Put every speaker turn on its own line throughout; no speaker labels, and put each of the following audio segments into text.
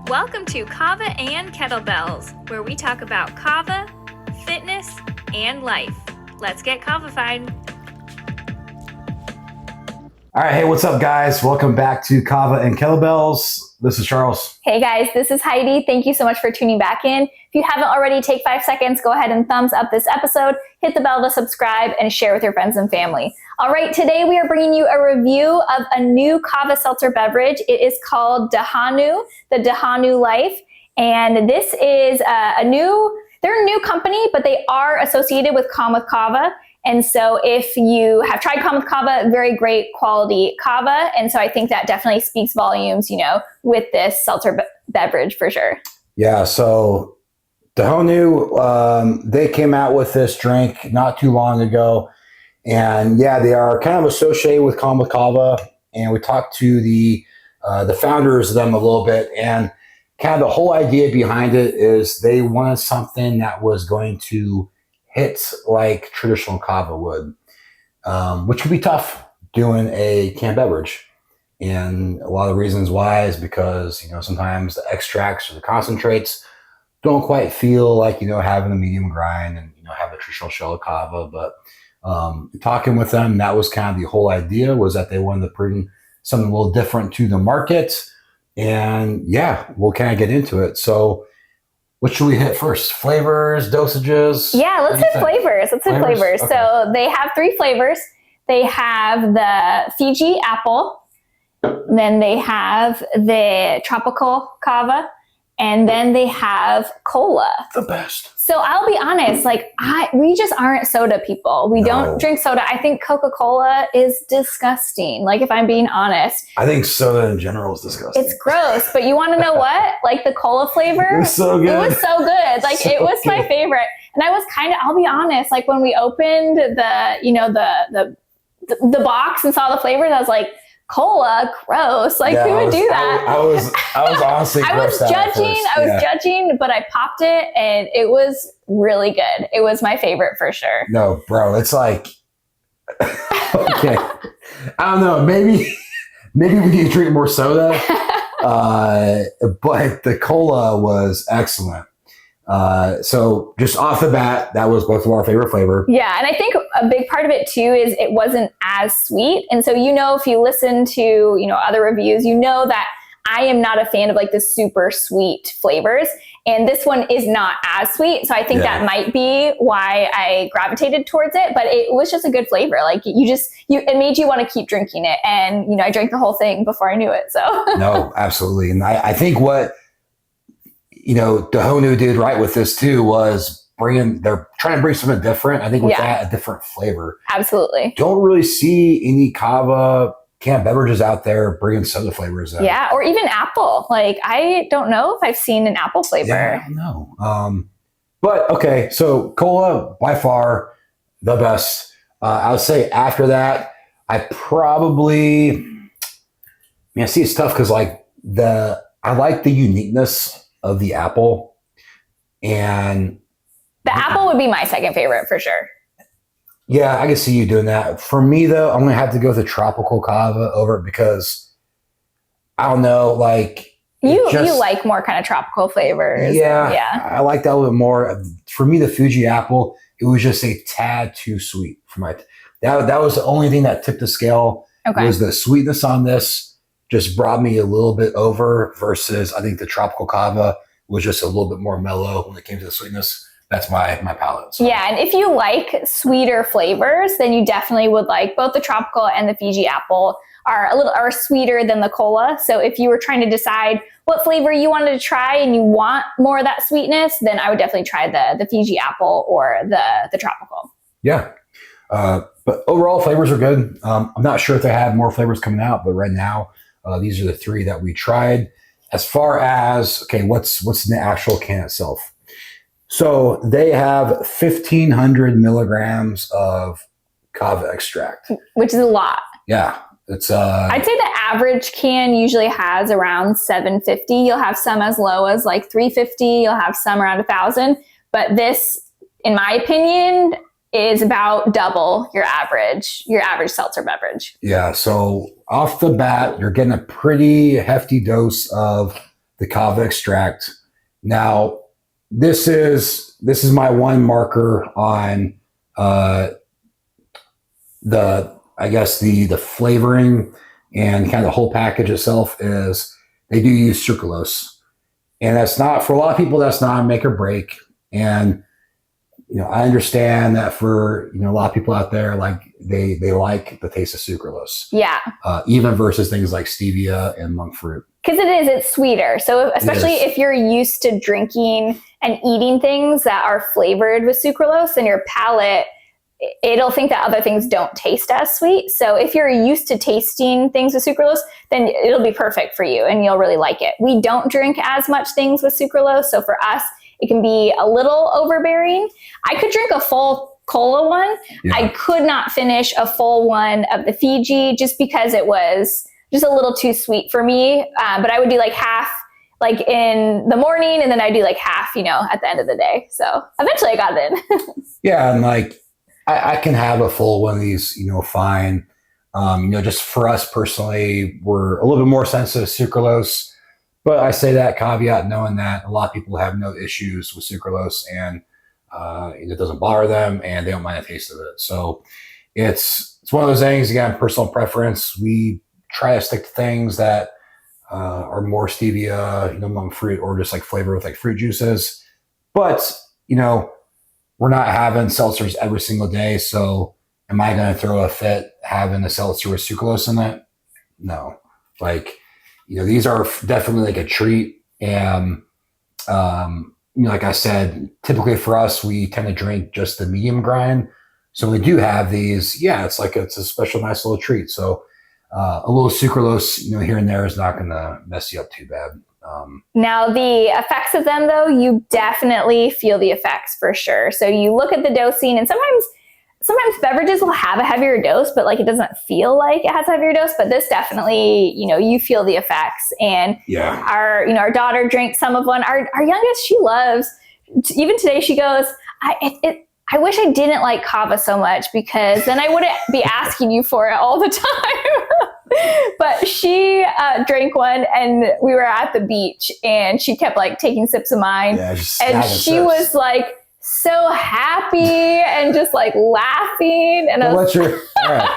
Welcome to Kava and Kettlebells, where we talk about kava, fitness, and life. Let's get kavafied.
All right, hey, what's up, guys? Welcome back to Kava and Kettlebells. This is Charles.
Hey guys, this is Heidi. Thank you so much for tuning back in. If you haven't already, take 5 seconds, go ahead and thumbs up this episode, hit the bell to subscribe, and share with your friends and family. All right, today we are bringing you a review of a new kava seltzer beverage. It is called Dahonu, the Dahonu Life, and this is they're a new company, but they are associated with Calm with Kava. And so if you have tried Calm with Kava, very great quality kava. And so I think that definitely speaks volumes, with this seltzer beverage for sure.
Yeah, so Dahonu, they came out with this drink not too long ago. And yeah, they are kind of associated with Calm with Kava. And we talked to the founders of them a little bit. And kind of the whole idea behind it is they wanted something that was going to hit like traditional kava would, which can be tough doing a canned beverage. And a lot of the reasons why is because, sometimes the extracts or the concentrates don't quite feel like, having a medium grind and, have a traditional shell of kava. But talking with them, that was kind of the whole idea, was that they wanted to bring something a little different to the market. And yeah, we'll kind of get into it. So what should we hit first? Flavors, dosages?
Yeah, let's hit flavors. Okay. So they have 3 flavors. They have the Fiji apple, then they have the tropical kava, and then they have cola.
The best.
So I'll be honest, we just aren't soda people. We don't drink soda. I think Coca-Cola is disgusting. If I'm being honest.
I think soda in general is disgusting.
It's gross, but you want to know what? The cola flavor.
It was so good.
It was so good. It was my favorite. And I was I'll be honest, when we opened the box and saw the flavors, I was like, cola, gross. Who would do that?
I was honestly
I was judging, but I popped it and it was really good. It was my favorite for sure.
No, bro, it's okay. I don't know. Maybe we need to drink more soda. But the cola was excellent. So just off the bat, that was both of our favorite flavor.
Yeah. And I think a big part of it too is it wasn't as sweet. And so, if you listen to, other reviews, that I am not a fan of the super sweet flavors. And this one is not as sweet. So I think that might be why I gravitated towards it, but it was just a good flavor. It made you want to keep drinking it. And, I drank the whole thing before I knew it. So
no, absolutely. And I think what, Dahonu did right with this too was they're trying to bring something different. I think with that, a different flavor.
Absolutely.
Don't really see any kava canned beverages out there bringing soda flavors in.
Yeah, or even apple. I don't know if I've seen an apple flavor.
Yeah, I don't know. But okay, so cola, by far the best. I would say after that, I see it's tough because I like the uniqueness of the apple, and
the apple would be my second favorite for sure.
Yeah, I can see you doing that. For me though, I'm gonna have to go with the tropical kava over it because I don't know,
you like more kind of tropical flavors.
Yeah. I like that a little bit more. For me, the Fuji apple, it was just a tad too sweet for that was the only thing that tipped the scale.
Okay.
Was the sweetness on this just brought me a little bit over versus I think the tropical kava was just a little bit more mellow when it came to the sweetness. That's my palate. So.
Yeah, and if you like sweeter flavors, then you definitely would like both the tropical and the Fiji apple are sweeter than the cola. So if you were trying to decide what flavor you wanted to try and you want more of that sweetness, then I would definitely try the Fiji apple or the tropical.
Yeah. But overall flavors are good. I'm not sure if they have more flavors coming out, but right now, these are the 3 that we tried. As far as, what's in the actual can itself? So they have 1,500 milligrams of kava extract.
Which is a lot.
Yeah. It's
I'd say the average can usually has around 750. You'll have some as low as 350. You'll have some around 1,000. But this, in my opinion, is about double your average seltzer beverage.
Yeah, so off the bat, you're getting a pretty hefty dose of the kava extract. Now, this is my one marker on the flavoring and kind of the whole package itself is they do use sucralose. And that's not, for a lot of people, that's not a make or break. And, I understand that for, a lot of people out there, like they like the taste of sucralose.
Yeah.
Even versus things like stevia and monk fruit.
Because it's sweeter. So especially if you're used to drinking and eating things that are flavored with sucralose, then your palate, it'll think that other things don't taste as sweet. So if you're used to tasting things with sucralose, then it'll be perfect for you and you'll really like it. We don't drink as much things with sucralose. So for us, it can be a little overbearing. I could drink a full cola one. Yeah. I could not finish a full one of the Fiji just because it was just a little too sweet for me. But I would do like half like in the morning and then I do like half, at the end of the day. So eventually I got it in.
Yeah. And like, I can have a full one of these, fine. Just for us personally, we're a little bit more sensitive to sucralose. But I say that caveat knowing that a lot of people have no issues with sucralose and it doesn't bother them and they don't mind the taste of it. So it's one of those things, again, personal preference. We try to stick to things that are more stevia, monk fruit, or just like flavor with like fruit juices. But, we're not having seltzers every single day. So am I going to throw a fit having a seltzer with sucralose in it? No. Like, these are definitely like a treat. And, like I said, typically for us, we tend to drink just the medium grind. So we do have these. Yeah, it's a special, nice little treat. So a little sucralose, here and there is not going to mess you up too bad.
Now the effects of them though, you definitely feel the effects for sure. So you look at the dosing and sometimes beverages will have a heavier dose, but like it doesn't feel like it has a heavier dose, but this definitely, you feel the effects. And
yeah,
our daughter drank some of one. Our youngest, she loves, even today she goes, I wish I didn't like kava so much because then I wouldn't be asking you for it all the time. But she drank one and we were at the beach and she kept like taking sips of mine.
Yeah,
and she was like so happy and just like laughing. And
all right.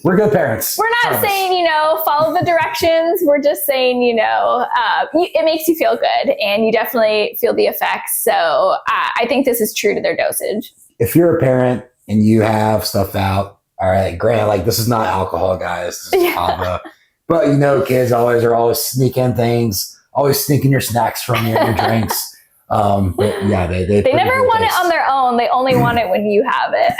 We're good parents.
We're not saying, follow the directions. We're just saying, it makes you feel good and you definitely feel the effects. So I think this is true to their dosage.
If you're a parent and you have stuff out, all right, granted, like this is not alcohol, guys. This is kava. But kids are always sneaking things, always sneaking your snacks from you and your drinks. But yeah, they
never want it on their own. They only want it when you have it.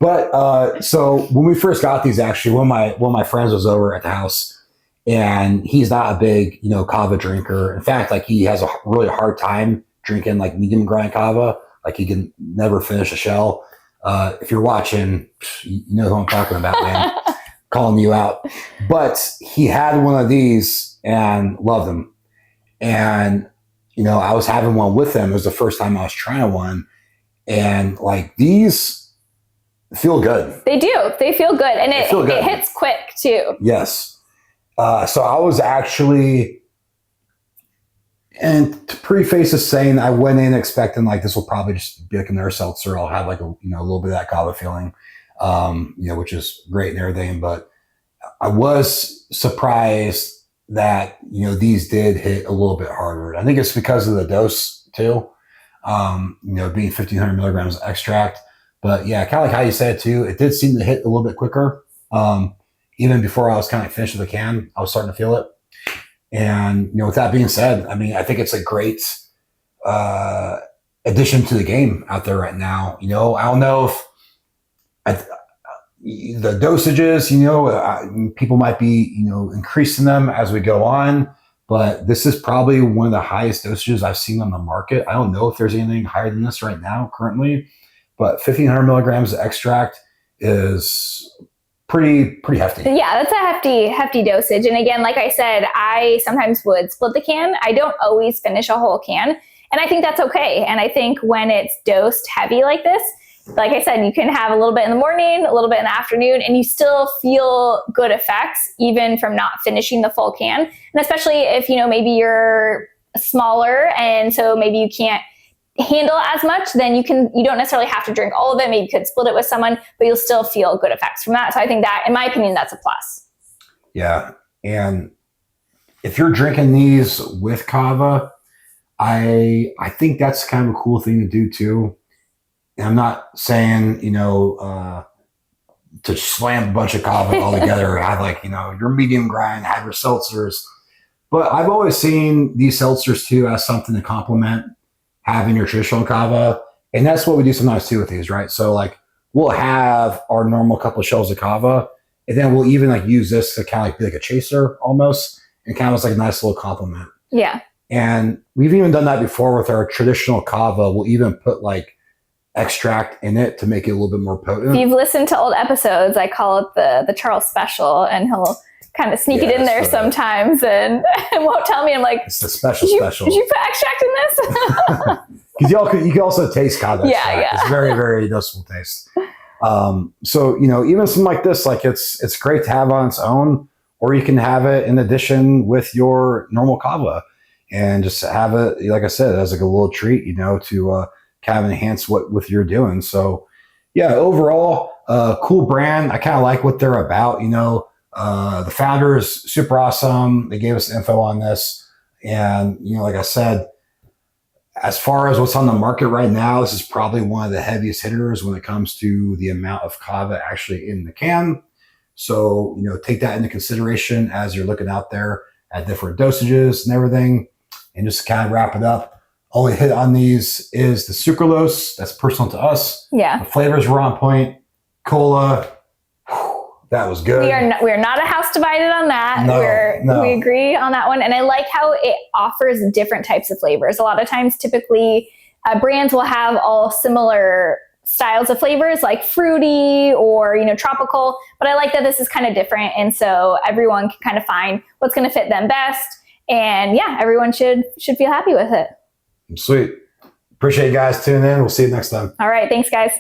But so when we first got these, actually, one of my friends was over at the house, and he's not a big kava drinker. In fact, like he has a really hard time drinking like medium grind kava. Like he can never finish a shell. If you're watching, you know who I'm talking about, man. Calling you out. But he had one of these and loved them. And I was having one with him. It was the first time I was trying one, and like these feel good.
They do. They feel good. And it hits quick too.
Yes. So I was actually, and to preface this saying, I went in expecting like this will probably just be like another seltzer. I'll have like a little bit of that kava feeling, which is great and everything. But I was surprised that these did hit a little bit harder. I think it's because of the dose too. Being 1,500 milligrams of extract. But yeah, kind of like how you said it too, it did seem to hit a little bit quicker. Even before I was kind of finished with the can, I was starting to feel it. And, with that being said, I mean, I think it's a great addition to the game out there right now. I don't know if the dosages, people might be, increasing them as we go on. But this is probably one of the highest dosages I've seen on the market. I don't know if there's anything higher than this right now currently. But 1,500 milligrams of extract is pretty hefty.
Yeah, that's a hefty dosage. And again, like I said, I sometimes would split the can. I don't always finish a whole can. And I think that's okay. And I think when it's dosed heavy like this, like I said, you can have a little bit in the morning, a little bit in the afternoon, and you still feel good effects even from not finishing the full can. And especially if, maybe you're smaller and so maybe you can't handle as much, then you don't necessarily have to drink all of it. Maybe you could split it with someone, but you'll still feel good effects from that. So I think that, in my opinion, that's a plus.
Yeah. And if you're drinking these with kava, I think that's kind of a cool thing to do too. And I'm not saying, to slam a bunch of kava all together, have your medium grind, have your seltzers. But I've always seen these seltzers too as something to complement having your traditional kava. And that's what we do sometimes too with these, right? So we'll have our normal couple of shells of kava, and then we'll even use this to kind of be like a chaser almost, and kind of a nice little complement.
Yeah.
And we've even done that before with our traditional kava. We'll even put extract in it to make it a little bit more potent.
If you've listened to old episodes, I call it the Charles special, and he'll kind of sneak it in there sometimes and won't tell me. I'm like,
it's the special.
Did you put extract in this?
Because you can also taste kava.
Yeah.
It's very, very noticeable taste. So even something like this, it's great to have on its own, or you can have it in addition with your normal kava, and just have it, like I said, as a little treat, to kind of enhance what you're doing. So yeah, overall, cool brand. I kind of like what they're about. The founder is super awesome. They gave us info on this, and like I said, as far as what's on the market right now, this is probably one of the heaviest hitters when it comes to the amount of kava actually in the can. So take that into consideration as you're looking out there at different dosages and everything. And just to kind of wrap it up, only hit on these is the sucralose. That's personal to us.
Yeah.
The flavors were on point. Cola, that was good.
We are not a house divided on that.
No.
We agree on that one. And I like how it offers different types of flavors. A lot of times, typically, brands will have all similar styles of flavors, like fruity or, tropical. But I like that this is kind of different. And so everyone can kind of find what's going to fit them best. And yeah, everyone should feel happy with it.
Sweet. Appreciate you guys tuning in. We'll see you next time.
All right. Thanks, guys.